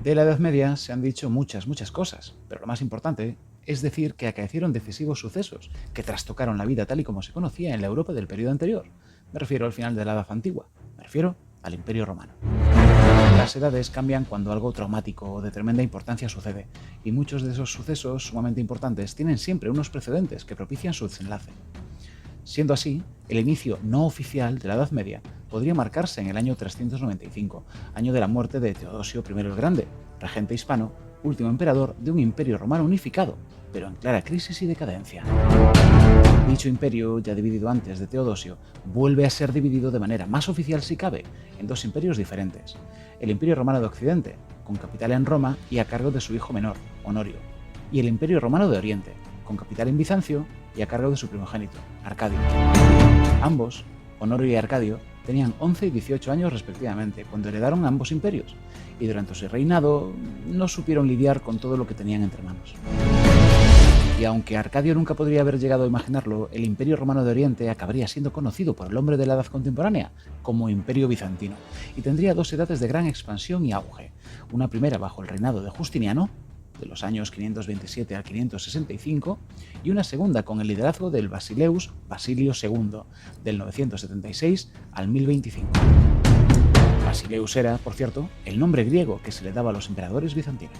De la Edad Media se han dicho muchas cosas, pero lo más importante es decir que acaecieron decisivos sucesos que trastocaron la vida tal y como se conocía en la Europa del periodo anterior. Me refiero al final de la Edad Antigua, me refiero al Imperio Romano. Las edades cambian cuando algo traumático o de tremenda importancia sucede, y muchos de esos sucesos sumamente importantes tienen siempre unos precedentes que propician su desenlace. Siendo así, el inicio no oficial de la Edad Media podría marcarse en el año 395, año de la muerte de Teodosio I el Grande, regente hispano, último emperador de un imperio romano unificado, pero en clara crisis y decadencia. Dicho imperio, ya dividido antes de Teodosio, vuelve a ser dividido de manera más oficial si cabe, en dos imperios diferentes. El Imperio Romano de Occidente, con capital en Roma y a cargo de su hijo menor, Honorio, y el Imperio Romano de Oriente, con capital en Bizancio y a cargo de su primogénito, Arcadio. Ambos, Honorio y Arcadio, tenían 11 y 18 años respectivamente cuando heredaron ambos imperios, y durante su reinado no supieron lidiar con todo lo que tenían entre manos. Y aunque Arcadio nunca podría haber llegado a imaginarlo, el Imperio Romano de Oriente acabaría siendo conocido por el hombre de la edad contemporánea como Imperio Bizantino, y tendría dos edades de gran expansión y auge, una primera bajo el reinado de Justiniano, de los años 527 al 565, y una segunda con el liderazgo del Basileus Basilio II, del 976 al 1025. Basileus era, por cierto, el nombre griego que se le daba a los emperadores bizantinos.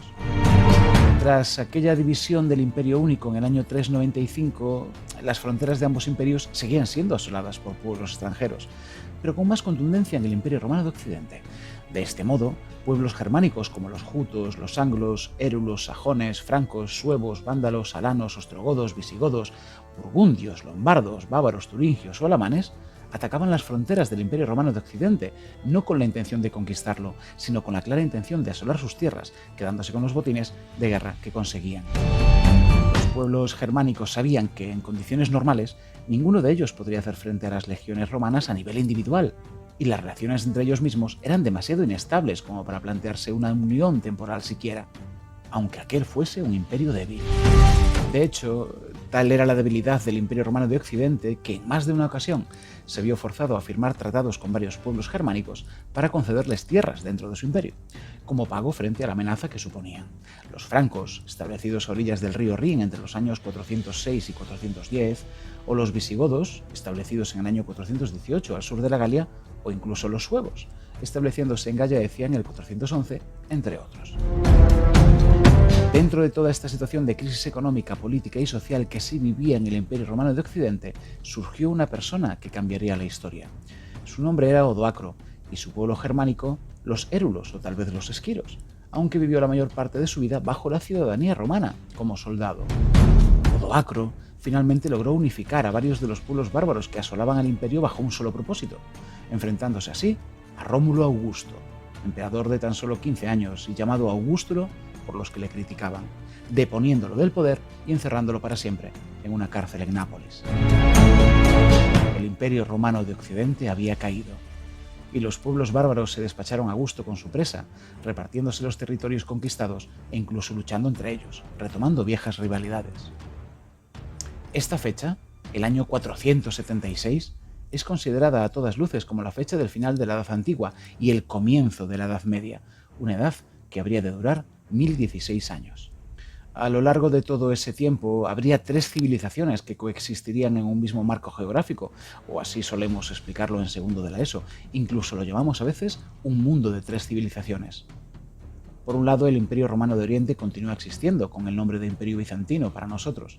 Tras aquella división del Imperio Único en el año 395, las fronteras de ambos imperios seguían siendo asoladas por pueblos extranjeros, pero con más contundencia en el Imperio Romano de Occidente. De este modo, pueblos germánicos como los jutos, los anglos, érulos, sajones, francos, suevos, vándalos, alanos, ostrogodos, visigodos, burgundios, lombardos, bávaros, turingios o alamanes atacaban las fronteras del Imperio Romano de Occidente, no con la intención de conquistarlo, sino con la clara intención de asolar sus tierras, quedándose con los botines de guerra que conseguían. Los pueblos germánicos sabían que, en condiciones normales, ninguno de ellos podría hacer frente a las legiones romanas a nivel individual, y las relaciones entre ellos mismos eran demasiado inestables como para plantearse una unión temporal siquiera, aunque aquel fuese un imperio débil. De hecho, tal era la debilidad del Imperio Romano de Occidente que en más de una ocasión se vio forzado a firmar tratados con varios pueblos germánicos para concederles tierras dentro de su imperio, como pago frente a la amenaza que suponían. Los francos, establecidos a orillas del río Rin entre los años 406 y 410, o los visigodos, establecidos en el año 418 al sur de la Galia, o incluso los suevos, estableciéndose en Gallaecia en el 411, entre otros. Dentro de toda esta situación de crisis económica, política y social que sí vivía en el Imperio Romano de Occidente, surgió una persona que cambiaría la historia. Su nombre era Odoacro, y su pueblo germánico, los érulos o tal vez los esquiros, aunque vivió la mayor parte de su vida bajo la ciudadanía romana, como soldado. Odoacro finalmente logró unificar a varios de los pueblos bárbaros que asolaban al imperio bajo un solo propósito, enfrentándose así a Rómulo Augusto, emperador de tan solo 15 años y llamado Augustulo por los que le criticaban, deponiéndolo del poder y encerrándolo para siempre en una cárcel en Nápoles. El Imperio Romano de Occidente había caído, y los pueblos bárbaros se despacharon a gusto con su presa, repartiéndose los territorios conquistados e incluso luchando entre ellos, retomando viejas rivalidades. Esta fecha, el año 476, es considerada a todas luces como la fecha del final de la Edad Antigua y el comienzo de la Edad Media, una edad que habría de durar 1016 años. A lo largo de todo ese tiempo habría 3 civilizaciones que coexistirían en un mismo marco geográfico, o así solemos explicarlo en segundo de la ESO, incluso lo llamamos a veces un mundo de 3 civilizaciones. Por un lado, el Imperio Romano de Oriente continúa existiendo con el nombre de Imperio Bizantino para nosotros.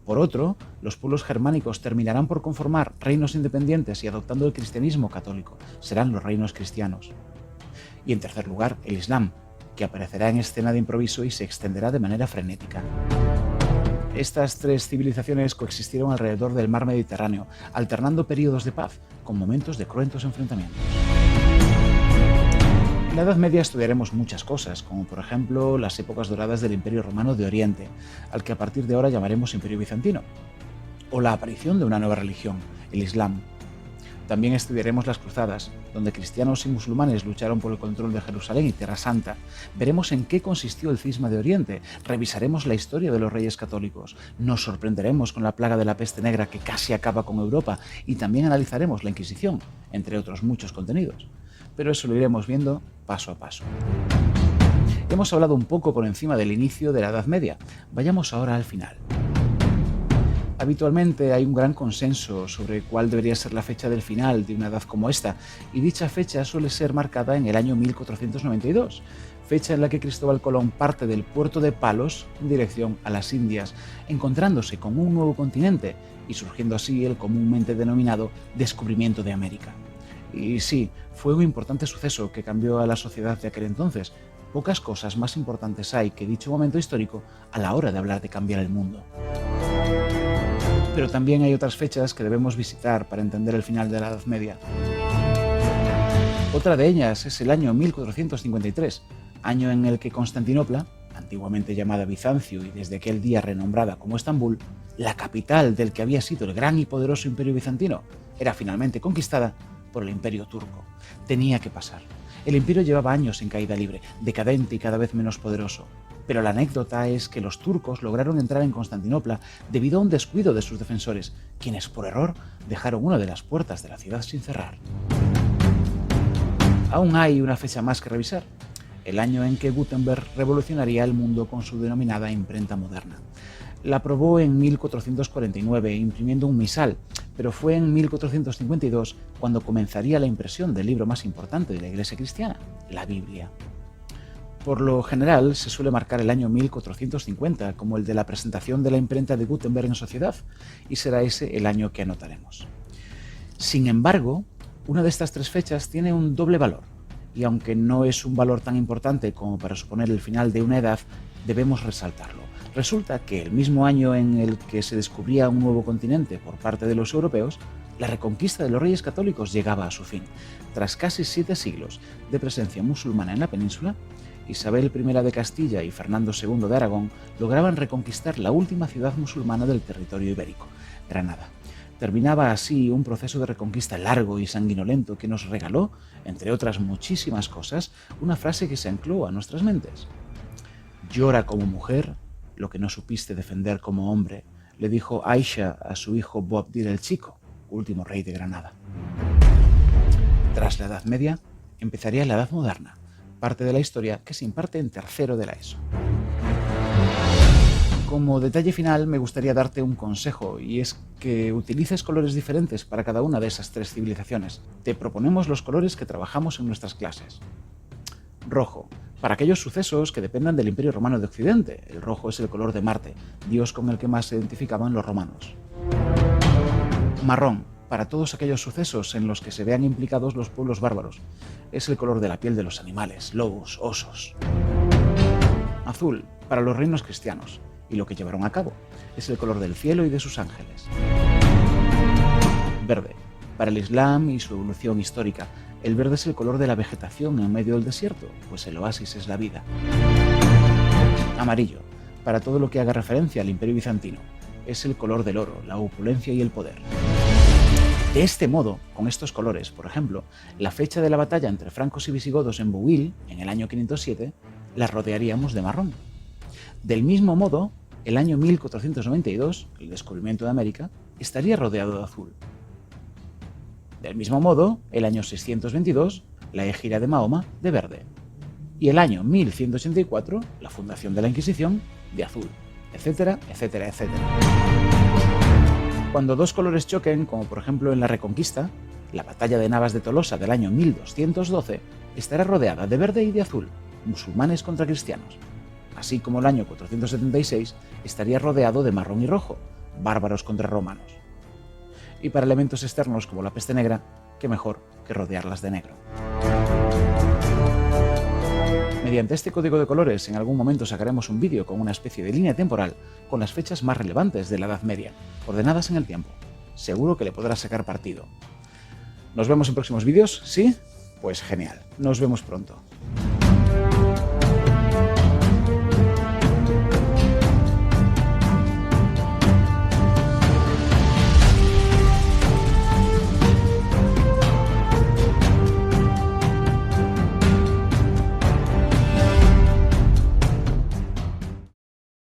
Por otro, los pueblos germánicos terminarán por conformar reinos independientes y adoptando el cristianismo católico, serán los reinos cristianos. Y en tercer lugar, el Islam, que aparecerá en escena de improviso y se extenderá de manera frenética. Estas 3 civilizaciones coexistieron alrededor del mar Mediterráneo, alternando periodos de paz con momentos de cruentos enfrentamientos. En la Edad Media estudiaremos muchas cosas, como por ejemplo las épocas doradas del Imperio Romano de Oriente, al que a partir de ahora llamaremos Imperio Bizantino, o la aparición de una nueva religión, el Islam. También estudiaremos las cruzadas, donde cristianos y musulmanes lucharon por el control de Jerusalén y Tierra Santa. Veremos en qué consistió el cisma de Oriente, revisaremos la historia de los reyes católicos, nos sorprenderemos con la plaga de la peste negra que casi acaba con Europa y también analizaremos la Inquisición, entre otros muchos contenidos. Pero eso lo iremos viendo paso a paso. Hemos hablado un poco por encima del inicio de la Edad Media. Vayamos ahora al final. Habitualmente hay un gran consenso sobre cuál debería ser la fecha del final de una edad como esta, y dicha fecha suele ser marcada en el año 1492, fecha en la que Cristóbal Colón parte del puerto de Palos en dirección a las Indias, encontrándose con un nuevo continente y surgiendo así el comúnmente denominado descubrimiento de América. Y sí, fue un importante suceso que cambió a la sociedad de aquel entonces. Pocas cosas más importantes hay que dicho momento histórico a la hora de hablar de cambiar el mundo. Pero también hay otras fechas que debemos visitar para entender el final de la Edad Media. Otra de ellas es el año 1453, año en el que Constantinopla, antiguamente llamada Bizancio y desde aquel día renombrada como Estambul, la capital del que había sido el gran y poderoso imperio bizantino, era finalmente conquistada por el imperio turco. Tenía que pasar. El imperio llevaba años en caída libre, decadente y cada vez menos poderoso. Pero la anécdota es que los turcos lograron entrar en Constantinopla debido a un descuido de sus defensores, quienes por error dejaron una de las puertas de la ciudad sin cerrar. Aún hay una fecha más que revisar, el año en que Gutenberg revolucionaría el mundo con su denominada imprenta moderna. La probó en 1449 imprimiendo un misal, pero fue en 1452 cuando comenzaría la impresión del libro más importante de la Iglesia cristiana, la Biblia. Por lo general, se suele marcar el año 1450 como el de la presentación de la imprenta de Gutenberg en sociedad, y será ese el año que anotaremos. Sin embargo, una de estas tres fechas tiene un doble valor, y aunque no es un valor tan importante como para suponer el final de una edad, debemos resaltarlo. Resulta que el mismo año en el que se descubría un nuevo continente por parte de los europeos, la reconquista de los reyes católicos llegaba a su fin. Tras casi 7 siglos de presencia musulmana en la península, Isabel I de Castilla y Fernando II de Aragón lograban reconquistar la última ciudad musulmana del territorio ibérico, Granada. Terminaba así un proceso de reconquista largo y sanguinolento que nos regaló, entre otras muchísimas cosas, una frase que se ancló a nuestras mentes. «Llora como mujer lo que no supiste defender como hombre», le dijo Aisha a su hijo Boabdil el Chico, último rey de Granada. Tras la Edad Media, empezaría la Edad Moderna, parte de la historia que se imparte en tercero de la ESO. Como detalle final, me gustaría darte un consejo, y es que utilices colores diferentes para cada una de esas tres civilizaciones. Te proponemos los colores que trabajamos en nuestras clases. Rojo, para aquellos sucesos que dependan del Imperio Romano de Occidente. El rojo es el color de Marte, dios con el que más se identificaban los romanos. Marrón, para todos aquellos sucesos en los que se vean implicados los pueblos bárbaros. Es el color de la piel de los animales, lobos, osos. Azul, para los reinos cristianos, y lo que llevaron a cabo. Es el color del cielo y de sus ángeles. Verde, para el Islam y su evolución histórica. El verde es el color de la vegetación en medio del desierto, pues el oasis es la vida. Amarillo, para todo lo que haga referencia al Imperio Bizantino. Es el color del oro, la opulencia y el poder. De este modo, con estos colores, por ejemplo, la fecha de la batalla entre francos y visigodos en Bouil, en el año 507, la rodearíamos de marrón. Del mismo modo, el año 1492, el descubrimiento de América, estaría rodeado de azul. Del mismo modo, el año 622, la egira de Mahoma, de verde. Y el año 1184, la fundación de la Inquisición, de azul, etcétera, etcétera, etcétera. Cuando dos colores choquen, como por ejemplo en la Reconquista, la batalla de Navas de Tolosa del año 1212 estará rodeada de verde y de azul, musulmanes contra cristianos, así como el año 476 estaría rodeado de marrón y rojo, bárbaros contra romanos. Y para elementos externos como la peste negra, qué mejor que rodearlas de negro. Mediante este código de colores, en algún momento sacaremos un vídeo con una especie de línea temporal con las fechas más relevantes de la Edad Media, ordenadas en el tiempo. Seguro que le podrás sacar partido. ¿Nos vemos en próximos vídeos? ¿Sí? Pues genial. Nos vemos pronto.